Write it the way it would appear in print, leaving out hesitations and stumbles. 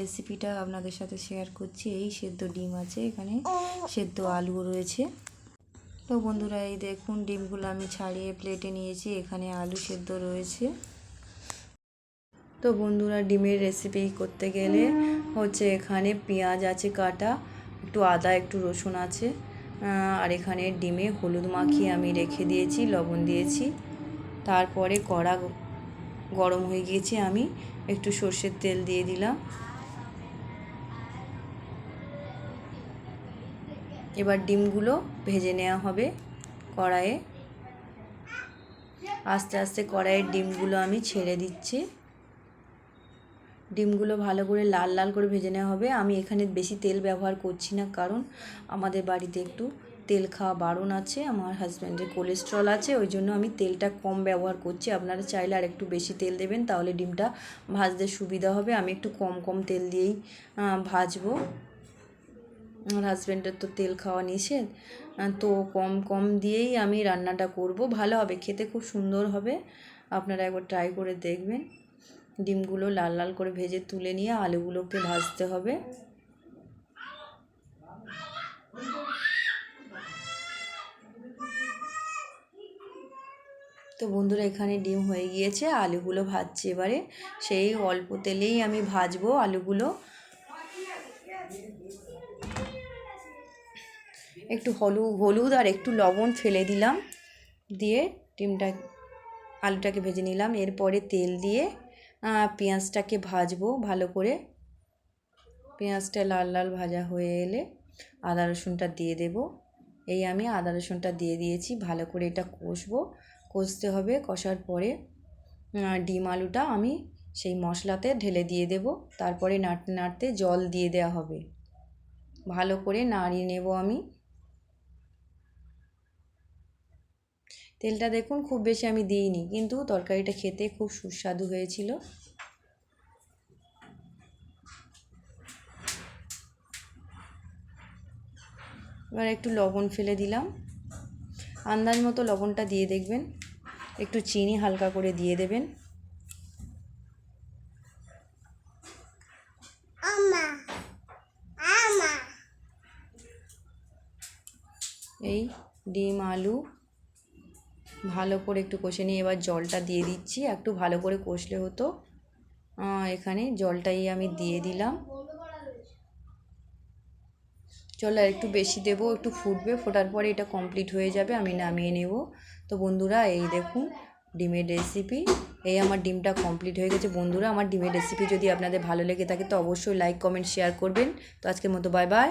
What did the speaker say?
রেসিপিটা আপনাদের সাথে শেয়ার করছি। এই সেদ্ধ ডিম আছে, এখানে সেদ্ধ আলুও রয়েছে। তো বন্ধুরা এই দেখুন ডিমগুলো আমি ছাড়িয়ে প্লেটে নিয়েছি, এখানে আলু সেদ্ধ রয়েছে। তো বন্ধুরা ডিমের রেসিপি করতে গেলে হচ্ছে এখানে পেঁয়াজ আছে কাটা, একটু আদা একটু রসুন আছে, আর এখানে ডিমে হলুদ মাখিয়ে আমি রেখে দিয়েছি, লবণ দিয়েছি। তারপরে কড়া গরম হয়ে গিয়েছে, আমি একটু সর্ষের তেল দিয়ে দিলাম। এবার ডিমগুলো ভেজে নেওয়া হবে কড়াইয়ে। আস্তে আস্তে কড়াইয়ের ডিমগুলো আমি ছেড়ে দিচ্ছি। ডিমগুলো ভালো করে লাল লাল করে ভেজে নেওয়া হবে। আমি এখানে বেশি তেল ব্যবহার করছি না, কারণ আমাদের বাড়িতে একটু তেল খাওয়া বারণ আছে, আমার হাজব্যান্ডের কোলেস্ট্রল আছে, ওই জন্য আমি তেলটা কম ব্যবহার করছি। আপনারা চাইলে আর একটু বেশি তেল দেবেন, তাহলে ডিমটা ভাজতে সুবিধা হবে। আমি একটু কম কম তেল দিয়েই ভাজবো। আমার হাজব্যান্ডের তো তেল খাওয়া নিষেধ, তো কম কম দিয়েই আমি রান্নাটা করব। ভালো হবে খেতে, খুব সুন্দর হবে। আপনারা একবার ট্রাই করে দেখবেন। ডিমগুলো লাল লাল করে ভেজে তুলে নিয়ে আলুগুলোকে ভাজতে হবে। তো বন্ধুরা এখানে ডিম হয়ে গিয়েছে, আলুগুলো ভাজছি এবারে। সেই অল্প তেলেই আমি ভাজবো আলুগুলো। একটু হলুদ আর একটু লবণ ফেলে দিলাম, দিয়ে আলুটাকে ভেজে নিলাম। এরপরে তেল দিয়ে পেঁয়াজটাকে ভাজবো ভালো করে। পেঁয়াজটা লাল লাল ভাজা হয়ে এলে আদা রসুনটা দিয়ে দেব। এই আমি আদা রসুনটা দিয়ে দিয়েছি, ভালো করে এটা কষতে হবে। কষার পরে ডিম আলুটা আমি সেই মশলাতে ঢেলে দিয়ে দেব। তারপরে নাড়তে নাড়তে জল দিয়ে দেওয়া হবে, ভালো করে নাড়িয়ে নেব আমি। তেলটা দেখুন খুব বেশি আমি দিইনি, কিন্তু তরকারিটা খেতে খুব সুস্বাদু হয়েছিল। এবার একটু লবণ ফেলে দিলাম, আন্দাজ মতো লবণটা দিয়ে দেখবেন। একটু চিনি হালকা করে দিয়ে দেবেন। এই ডিম আলু ভালো করে একটু কষে নিয়ে এবার জলটা দিয়ে দিচ্ছি। একটু ভালো করে কষলে হতো, এখানে জলটাই আমি দিয়ে দিলাম। জল আর একটু বেশি দেবো, একটু ফুটবে, ফোটার পরে এটা কমপ্লিট হয়ে যাবে, আমি নামিয়ে নেব। তো বন্ধুরা এই দেখুন ডিমের রেসিপি, এই আমার ডিমটা কমপ্লিট হয়ে গেছে। বন্ধুরা আমার ডিমের রেসিপি যদি আপনাদের ভালো লেগে থাকে তো অবশ্যই লাইক কমেন্ট শেয়ার করবেন। তো আজকের মতো বাই বাই।